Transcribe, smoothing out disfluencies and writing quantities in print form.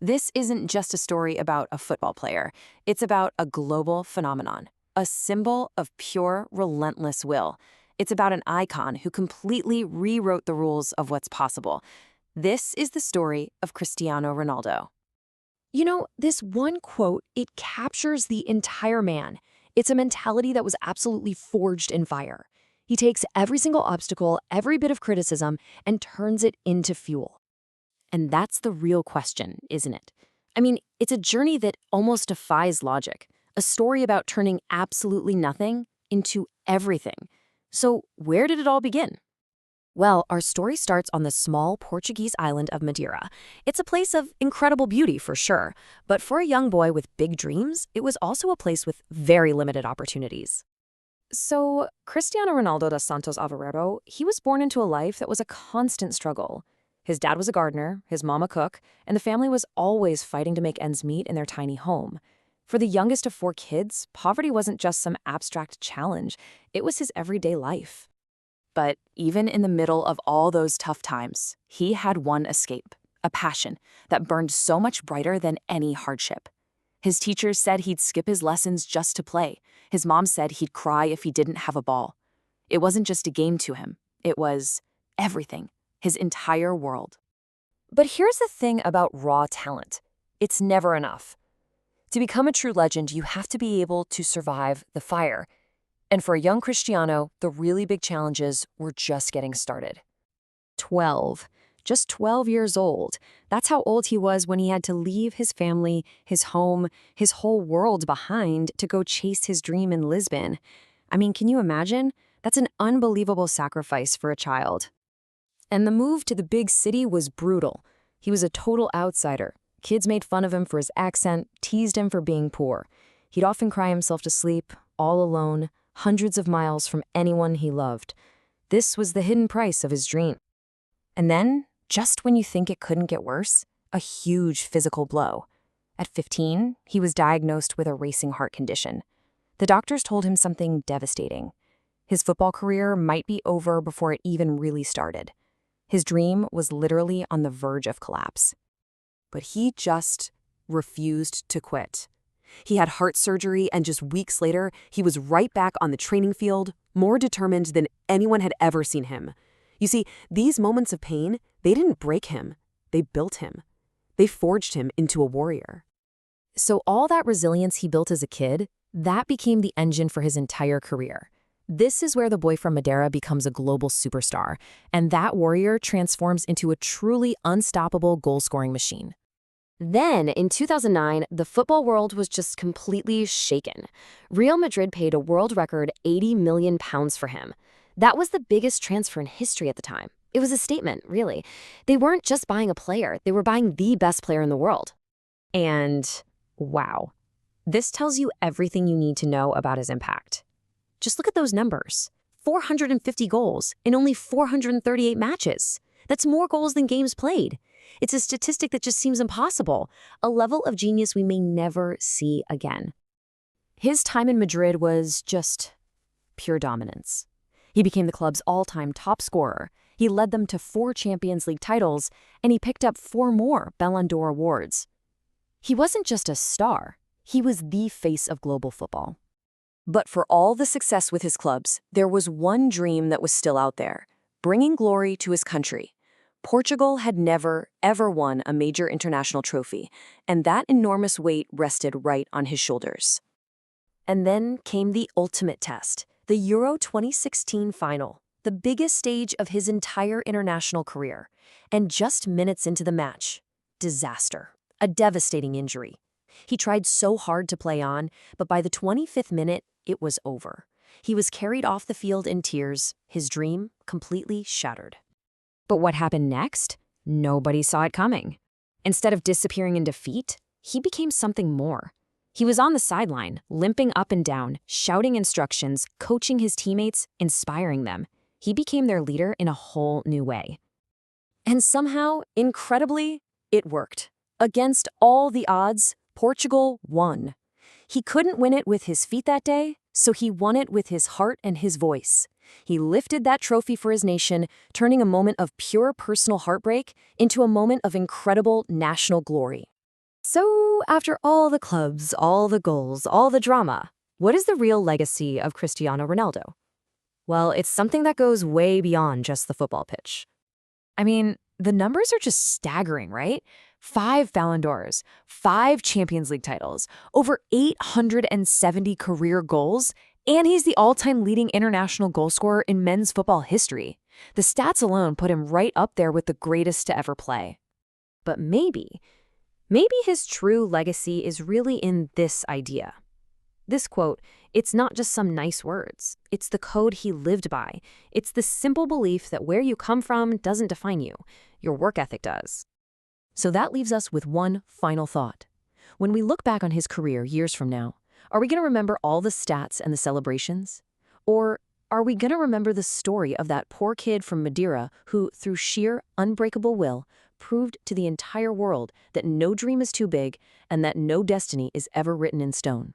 This isn't just a story about a football player. It's about a global phenomenon, a symbol of pure, relentless will. It's about an icon who completely rewrote the rules of what's possible. This is the story of Cristiano Ronaldo. This one quote, it captures the entire man. It's a mentality that was absolutely forged in fire. He takes every single obstacle, every bit of criticism, and turns it into fuel. And that's the real question, isn't it? I mean, it's a journey that almost defies logic, a story about turning absolutely nothing into everything. So where did it all begin? Well, our story starts on the small Portuguese island of Madeira. It's a place of incredible beauty for sure, but for a young boy with big dreams, it was also a place with very limited opportunities. So, Cristiano Ronaldo dos Santos Aveiro, he was born into a life that was a constant struggle. His dad was a gardener, his mom a cook, and the family was always fighting to make ends meet in their tiny home. For the youngest of 4 kids, poverty wasn't just some abstract challenge, it was his everyday life. But even in the middle of all those tough times, he had one escape, a passion that burned so much brighter than any hardship. His teachers said he'd skip his lessons just to play. His mom said he'd cry if he didn't have a ball. It wasn't just a game to him. It was everything, his entire world. But here's the thing about raw talent. It's never enough. To become a true legend, you have to be able to survive the fire. And for a young Cristiano, the really big challenges were just getting started. 12. Just 12 years old. That's how old he was when he had to leave his family, his home, his whole world behind to go chase his dream in Lisbon. I mean, can you imagine? That's an unbelievable sacrifice for a child. And the move to the big city was brutal. He was a total outsider. Kids made fun of him for his accent, teased him for being poor. He'd often cry himself to sleep, all alone, hundreds of miles from anyone he loved. This was the hidden price of his dream. And then, just when you think it couldn't get worse, a huge physical blow. At 15, he was diagnosed with a racing heart condition. The doctors told him something devastating. His football career might be over before it even really started. His dream was literally on the verge of collapse. But he just refused to quit. He had heart surgery, and just weeks later, he was right back on the training field, more determined than anyone had ever seen him. You see, these moments of pain, they didn't break him. They built him. They forged him into a warrior. So all that resilience he built as a kid, that became the engine for his entire career. This is where the boy from Madeira becomes a global superstar, and that warrior transforms into a truly unstoppable goal-scoring machine. Then, in 2009, the football world was just completely shaken. Real Madrid paid a world record £80 million for him. That was the biggest transfer in history at the time. It was a statement, really. They weren't just buying a player, they were buying the best player in the world. And wow, this tells you everything you need to know about his impact. Just look at those numbers. 450 goals in only 438 matches. That's more goals than games played. It's a statistic that just seems impossible, a level of genius we may never see again. His time in Madrid was just pure dominance. He became the club's all-time top scorer. He led them to 4 Champions League titles, and he picked up 4 more Ballon d'Or awards. He wasn't just a star, he was the face of global football. But for all the success with his clubs, there was one dream that was still out there, bringing glory to his country. Portugal had never, ever won a major international trophy, and that enormous weight rested right on his shoulders. And then came the ultimate test, the Euro 2016 final, the biggest stage of his entire international career. And just minutes into the match, disaster, a devastating injury. He tried so hard to play on, but by the 25th minute, it was over. He was carried off the field in tears, his dream completely shattered. But what happened next? Nobody saw it coming. Instead of disappearing in defeat, he became something more. He was on the sideline, limping up and down, shouting instructions, coaching his teammates, inspiring them. He became their leader in a whole new way. And somehow, incredibly, it worked. Against all the odds, Portugal won. He couldn't win it with his feet that day, so he won it with his heart and his voice. He lifted that trophy for his nation, turning a moment of pure personal heartbreak into a moment of incredible national glory. So, after all the clubs, all the goals, all the drama, what is the real legacy of Cristiano Ronaldo? Well, it's something that goes way beyond just the football pitch. I mean, the numbers are just staggering, right? 5 Ballon d'Ors, 5 Champions League titles, over 870 career goals, and he's the all-time leading international goal scorer in men's football history. The stats alone put him right up there with the greatest to ever play. But maybe his true legacy is really in this idea. This quote, it's not just some nice words. It's the code he lived by. It's the simple belief that where you come from doesn't define you. Your work ethic does. So that leaves us with one final thought. When we look back on his career years from now, are we going to remember all the stats and the celebrations? Or are we going to remember the story of that poor kid from Madeira who, through sheer, unbreakable will, proved to the entire world that no dream is too big and that no destiny is ever written in stone?